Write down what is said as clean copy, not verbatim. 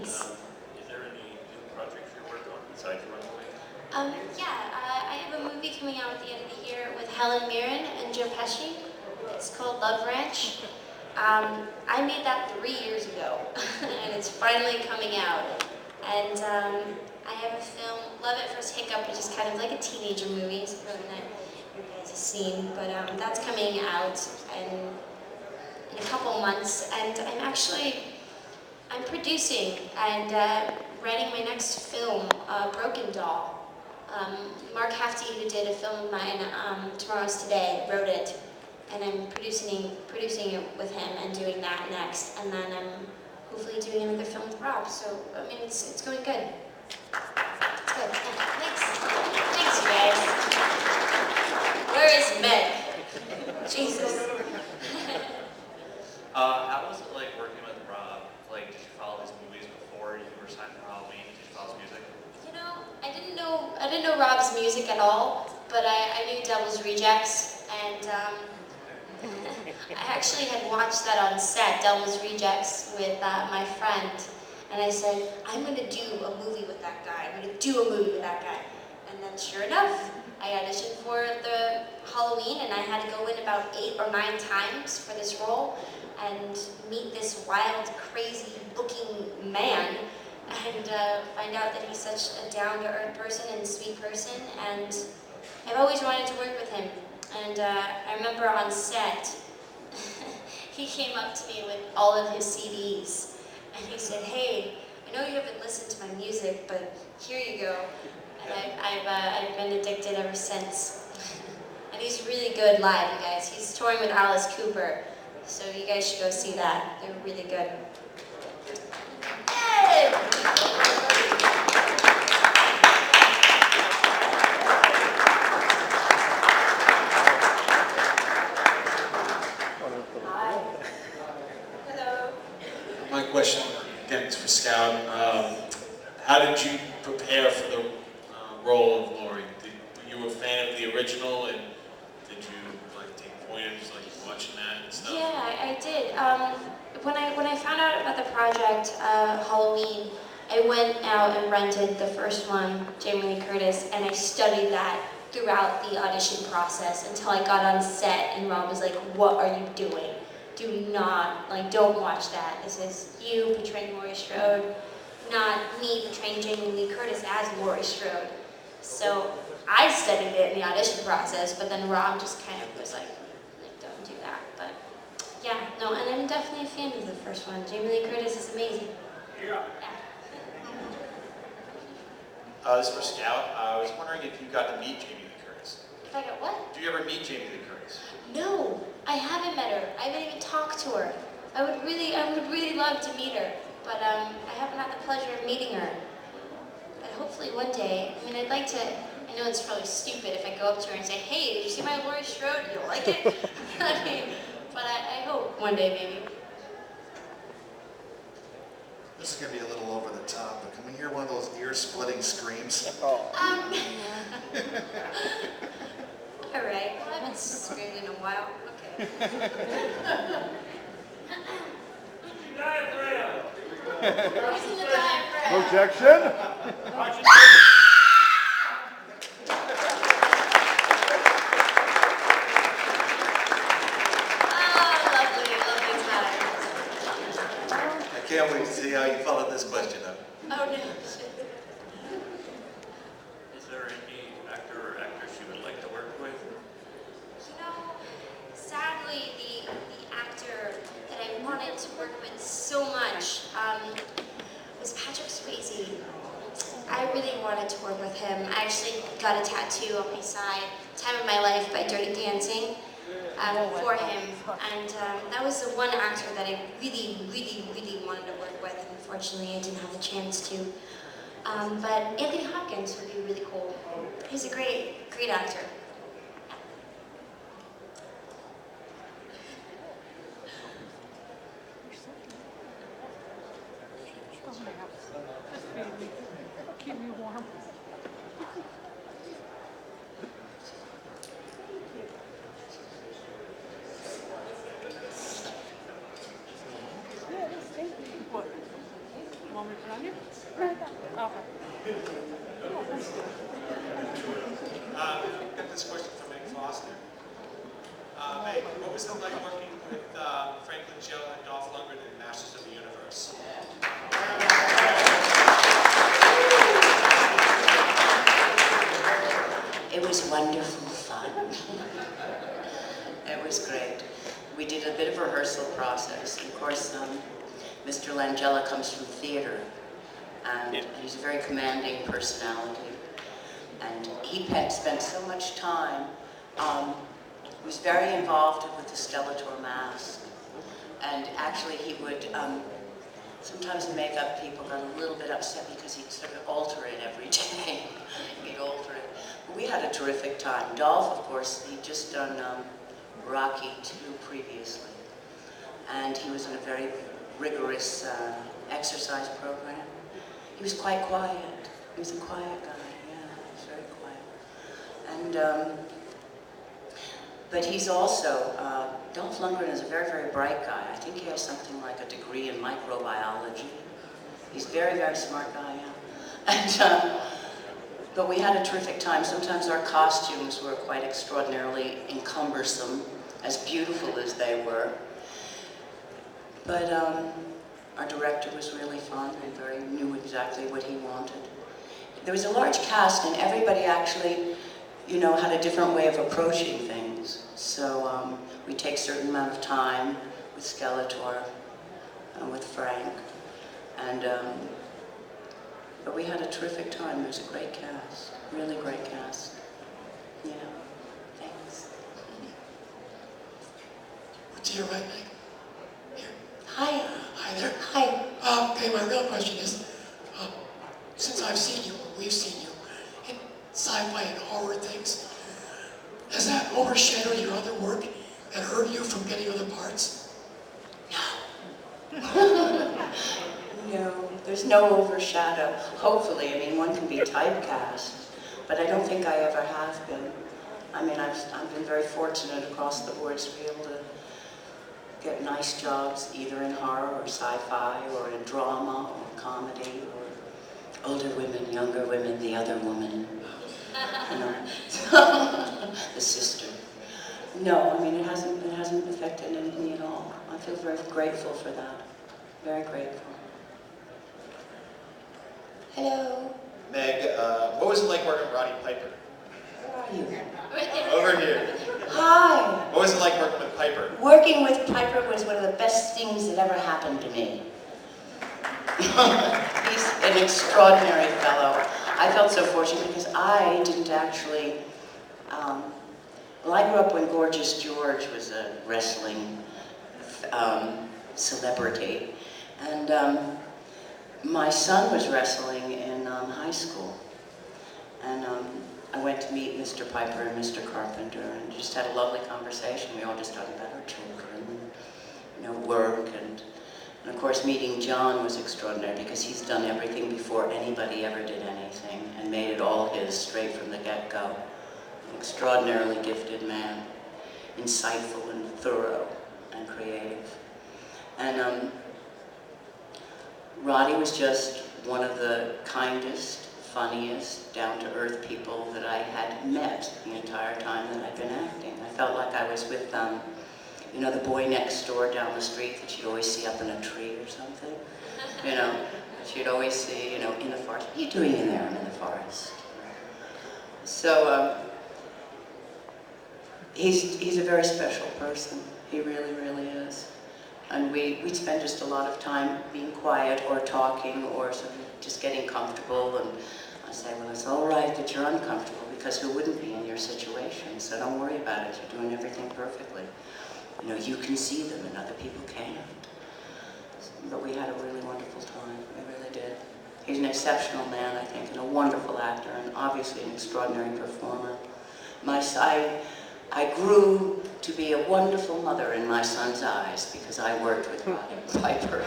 Thanks. Is there any new projects you're working on besides Runaway? I have a movie coming out at the end of the year with Helen Mirren and Joe Pesci. It's called Love Ranch. I made that 3 years ago, and it's finally coming out. And I have a film, Love at First Hiccup, which is kind of like a teenager movie, so probably not your guys' scene, but that's coming out in a couple months. And I'm producing and writing my next film, Broken Doll. Mark Hafty, who did a film of mine, Tomorrow's Today, wrote it, and I'm producing it with him and doing that next, and then I'm hopefully doing another film with Rob. So I mean, it's going good. It's good. Yeah. Thanks, you guys. Where is Meg? Jesus. How was it like working with Rob? Like, did you follow his movies before you were signed for Halloween? Did you follow his music? You know, I didn't know Rob's music at all, but I knew Devil's Rejects, and I actually had watched that on set, Devil's Rejects, with my friend, and I said, I'm going to do a movie with that guy. I'm going to do a movie with that guy. And then sure enough, I auditioned for the Halloween, and I had to go in about 8 or 9 times for this role and meet this wild, crazy-looking man and find out that he's such a down-to-earth person and sweet person, and I've always wanted to work with him. And I remember on set, he came up to me with all of his CDs, and he said, hey, I know you haven't listened to my music, but here you go. And I've been addicted ever since. And he's really good live, you guys. He's touring with Alice Cooper, so you guys should go see that. They're really good. Yay! My question, again, is for Scout. How did you prepare for the role of Laurie? Were you a fan of the original, and did you like take pointers, like watching that and stuff? Yeah, I did. When I found out about the project, Halloween, I went out and rented the first one, Jamie Lee Curtis, and I studied that throughout the audition process until I got on set, and Rob was like, what are you doing? Do not, don't watch that. This is you portraying Laurie Strode, not me portraying Jamie Lee Curtis as Laurie Strode. So I studied it in the audition process, but then Rob just kind of was like don't do that. But yeah, no, and I'm definitely a fan of the first one. Jamie Lee Curtis is amazing. Yeah. This is for Scout. I was wondering if you got to meet Jamie Lee Curtis. If I got what? Did you ever meet Jamie Lee Curtis? No, I haven't met her. I haven't even talked to her. I would really love to meet her, but I haven't had the pleasure of meeting her. But hopefully one day, I mean, I'd like to, I know it's probably stupid if I go up to her and say, hey, did you see my Laurie Strode? You like it? I mean, but I hope one day maybe. This is going to be a little over the top, but can we hear one of those ear-splitting screams? All right, well, I haven't screamed in a while. Okay. Using the diaphragm. Projection. I can't wait to see how you followed this question up. Oh, no. Is there any actor or actress you would like to work with? You know, sadly, the actor that I wanted to work with so much was Patrick Swayze. I really wanted to work with him. I actually got a tattoo on my side, Time of My Life by Dirty Dancing, for him. And that was the one actor that I really wanted to work with. And unfortunately, I didn't have the chance to. But Anthony Hopkins would be really cool. He's a great actor. Keep me warm. What? want me to put on you? Okay. Got this question from Meg Foster. Meg, what was it like working with Frank Langella and Dolph Lundgren in Masters of the Universe? It was wonderful fun. It was great. We did a bit of a rehearsal process. Of course, Mr. Langella comes from theater, and he's a very commanding personality. And he spent so much time, he was very involved with the Skeletor mask. And actually he would, sometimes the makeup people got a little bit upset because he'd sort of alter it every day. He'd alter it. But we had a terrific time. Dolph, of course, he'd just done Rocky II previously. And he was in a very rigorous exercise program. He was quite quiet. He was a quiet guy, yeah, he was very quiet. And, but he's also, Dolph Lundgren is a very, very bright guy. I think he has something like a degree in microbiology. He's a very, very smart guy, yeah. And, but we had a terrific time. Sometimes our costumes were quite extraordinarily cumbersome, as beautiful as they were. But our director was really fun and knew exactly what he wanted. There was a large cast, and everybody actually, you know, had a different way of approaching things. So we take a certain amount of time with Skeletor, with Frank, and but we had a terrific time. It was a great cast, really great cast. Yeah, thanks. To your right, Meg. Here. Hi. Hi there. Hi. Okay, my real question is, since I've seen you, or we've seen you, in sci-fi and horror things, has that overshadowed your other work and hurt you from getting other parts? No, there's no overshadow. Hopefully, I mean, one can be typecast, but I don't think I ever have been. I mean, I've been very fortunate across the board to be able to get nice jobs either in horror or sci-fi or in drama or comedy or older women, younger women, the other woman, you know, the sister. No, I mean, it hasn't affected me at all. I feel very grateful for that. Very grateful. Hello. Meg, what was it like working with Roddy Piper? Where are you? Over here. Hi. What was it like working with Piper? Working with Piper was one of the best things that ever happened to me. He's an extraordinary fellow. I felt so fortunate because I didn't actually, well, I grew up when Gorgeous George was a wrestling celebrity, and my son was wrestling in high school, and I went to meet Mr. Piper and Mr. Carpenter and just had a lovely conversation. We all just talked about our children, you know, work, and of course meeting John was extraordinary because he's done everything before anybody ever did anything and made it all his straight from the get-go. An extraordinarily gifted man, insightful and thorough and creative. And Roddy was just one of the kindest, funniest, down-to-earth people that I had met the entire time that I'd been acting. I felt like I was with, you know, the boy next door down the street that you'd always see up in a tree or something. You know, that you'd always see, you know, in the forest. What are you doing in there? I'm in the forest. So, he's a very special person. He really, really is. And we'd spend just a lot of time being quiet or talking or sort of just getting comfortable, and I say, well, it's all right that you're uncomfortable because who wouldn't be in your situation, so don't worry about it, you're doing everything perfectly. You know, you can see them and other people can't. But we had a really wonderful time, we really did. He's an exceptional man, I think, and a wonderful actor, and obviously an extraordinary performer. I grew to be a wonderful mother in my son's eyes because I worked with Roddy Piper.